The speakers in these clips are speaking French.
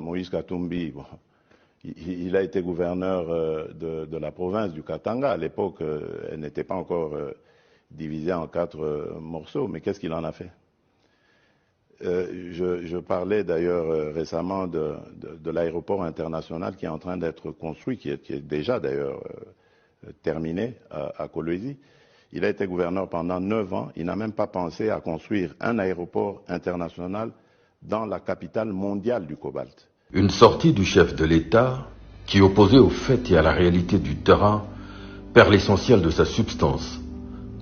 Moïse Katumbi, bon, il a été gouverneur de la province du Katanga. À l'époque, elle n'était pas encore divisée en 4 morceaux, mais qu'est-ce qu'il en a fait? Je parlais d'ailleurs récemment de l'aéroport international qui est en train d'être construit, qui est déjà d'ailleurs terminé à Kolwezi. Il a été gouverneur pendant 9 ans. Il n'a même pas pensé à construire un aéroport international dans la capitale mondiale du cobalt. Une sortie du chef de l'État qui, opposé aux faits et à la réalité du terrain, perd l'essentiel de sa substance.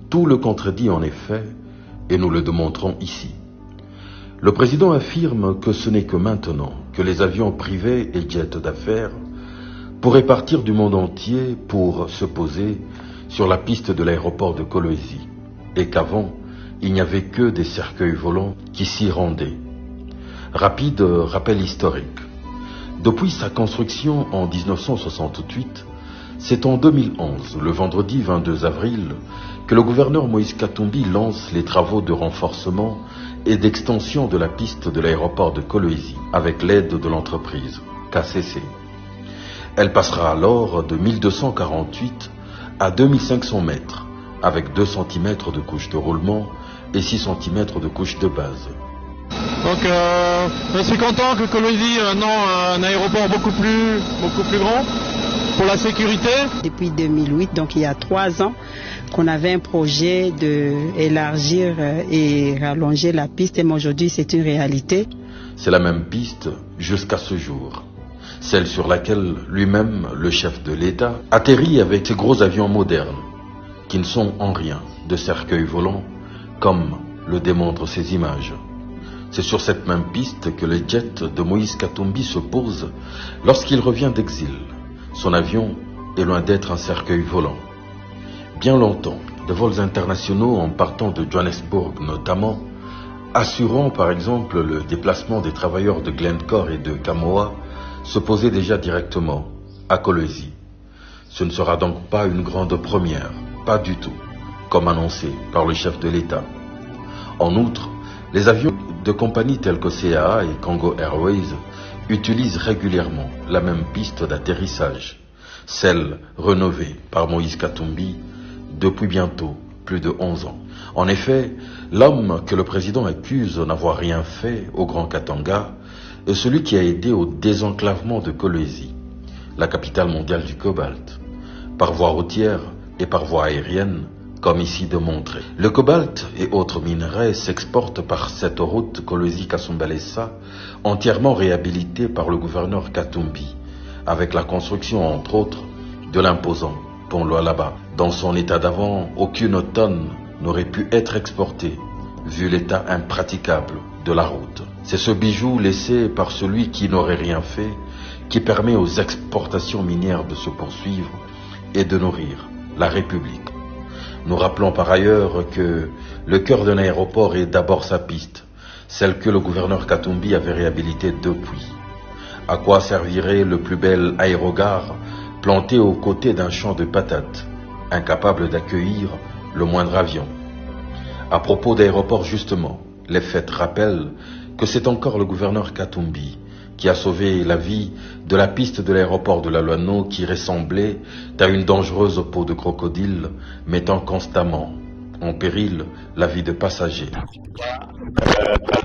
Tout le contredit en effet, et nous le démontrons ici. Le président affirme que ce n'est que maintenant que les avions privés et jets d'affaires pourraient partir du monde entier pour se poser sur la piste de l'aéroport de Kolwezi, et qu'avant, il n'y avait que des cercueils volants qui s'y rendaient. Rapide rappel historique. Depuis sa construction en 1968, c'est en 2011, le vendredi 22 avril, que le gouverneur Moïse Katumbi lance les travaux de renforcement et d'extension de la piste de l'aéroport de Kolwezi avec l'aide de l'entreprise KCC. Elle passera alors de 1248 à 2500 mètres, avec 2 cm de couche de roulement et 6 cm de couche de base. Donc je suis content que Kolwezi ait maintenant un aéroport beaucoup plus grand pour la sécurité. Depuis 2008, donc il y a 3 ans, qu'on avait un projet d'élargir et rallonger la piste, et aujourd'hui c'est une réalité. C'est la même piste jusqu'à ce jour. Celle sur laquelle lui-même, le chef de l'État, atterrit avec ses gros avions modernes, qui ne sont en rien de cercueils volants, comme le démontrent ces images. C'est sur cette même piste que le jet de Moïse Katumbi se pose lorsqu'il revient d'exil. Son avion est loin d'être un cercueil volant. Bien longtemps, de vols internationaux en partant de Johannesburg notamment, assurant par exemple le déplacement des travailleurs de Glencore et de Kamoa, se posaient déjà directement à Kolwezi. Ce ne sera donc pas une grande première, pas du tout, comme annoncé par le chef de l'État. En outre, les avions de compagnies telles que CAA et Congo Airways utilisent régulièrement la même piste d'atterrissage, celle rénovée par Moïse Katumbi depuis bientôt plus de 11 ans. En effet, l'homme que le président accuse n'avoir rien fait au Grand Katanga est celui qui a aidé au désenclavement de Kolwezi, la capitale mondiale du cobalt, par voie routière et par voie aérienne, comme ici démontré. Le cobalt et autres minerais s'exportent par cette route Kolwezi-Kasumbalesa, entièrement réhabilitée par le gouverneur Katumbi, avec la construction, entre autres, de l'imposant pont Lualaba. Dans son état d'avant, aucune tonne n'aurait pu être exportée, vu l'état impraticable de la route. C'est ce bijou laissé par celui qui n'aurait rien fait qui permet aux exportations minières de se poursuivre et de nourrir la République. Nous rappelons par ailleurs que le cœur d'un aéroport est d'abord sa piste, celle que le gouverneur Katumbi avait réhabilitée depuis. À quoi servirait le plus bel aérogare planté aux côtés d'un champ de patates, incapable d'accueillir le moindre avion? À propos d'aéroport justement, les faits rappellent que c'est encore le gouverneur Katumbi qui a sauvé la vie de la piste de l'aéroport de la Luano qui ressemblait à une dangereuse peau de crocodile, mettant constamment en péril la vie de passagers.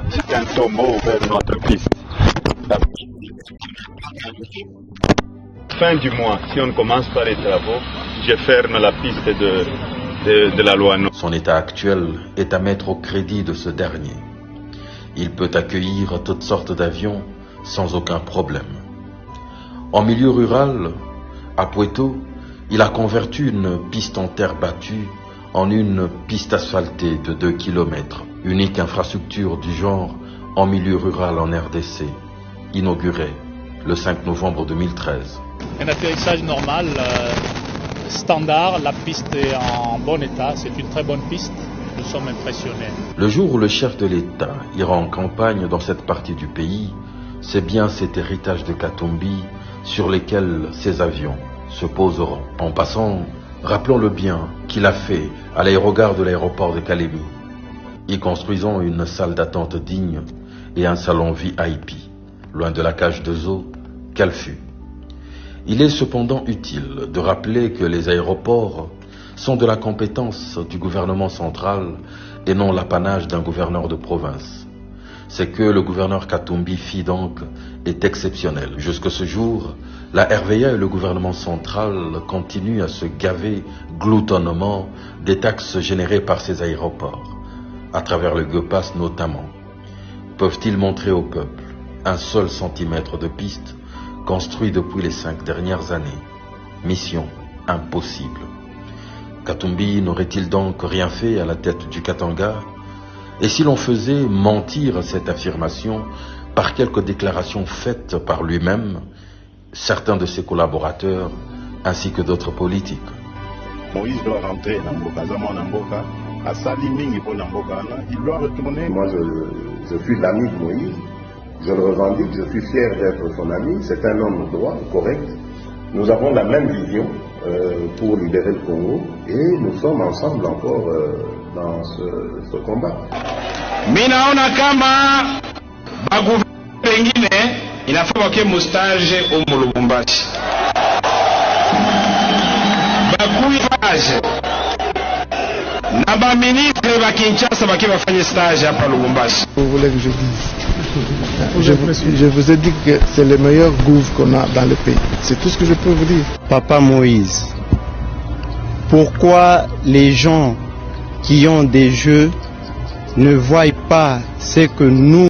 C'est un tombeau vers notre piste. Fin du mois, si on commence par les travaux, je ferme la piste de la Luano. Son état actuel est à mettre au crédit de ce dernier. Il peut accueillir toutes sortes d'avions sans aucun problème. En milieu rural, à Puerto, il a converti une piste en terre battue en une piste asphaltée de 2 km, unique infrastructure du genre en milieu rural en RDC, inaugurée le 5 novembre 2013. Un atterrissage normal, standard, la piste est en bon état, c'est une très bonne piste. Nous sommes impressionnés. Le jour où le chef de l'État ira en campagne dans cette partie du pays, c'est bien cet héritage de Katumbi sur lesquels ces avions se poseront. En passant, rappelons le bien qu'il a fait à l'aérogare de l'aéroport de Kalemi, y construisant une salle d'attente digne et un salon VIP, loin de la cage de zoo, qu'elle fut. Il est cependant utile de rappeler que les aéroports sont de la compétence du gouvernement central et non l'apanage d'un gouverneur de province. Ce que le gouverneur Katumbi fit donc est exceptionnel. Jusque ce jour, la RVA et le gouvernement central continuent à se gaver gloutonnement des taxes générées par ces aéroports, à travers le GEPAS notamment. Peuvent-ils montrer au peuple un seul centimètre de piste construit depuis les 5 dernières années? Mission impossible. Katumbi n'aurait-il donc rien fait à la tête du Katanga? Et si l'on faisait mentir cette affirmation par quelques déclarations faites par lui-même, certains de ses collaborateurs, ainsi que d'autres politiques? Moïse doit rentrer dans Mboka, à Saliming pour Namboka, il doit retourner. Moi, je suis l'ami de Moïse, je le revendique, je suis fier d'être son ami, c'est un homme droit, correct. Nous avons la même vision pour libérer le Congo et nous sommes ensemble encore dans ce combat. Minaona kama baguverneur wengine inafaa wake mustage au Lubumbashi. Bakuifaje na ba ministre ba Kinshasa baki bafanye stage hapa Lubumbashi. Vous voulez que je dise? Je vous ai dit que c'est le meilleur gouv qu'on a dans le pays. C'est tout ce que je peux vous dire. Papa Moïse, pourquoi les gens qui ont des jeux ne voient pas ce que nous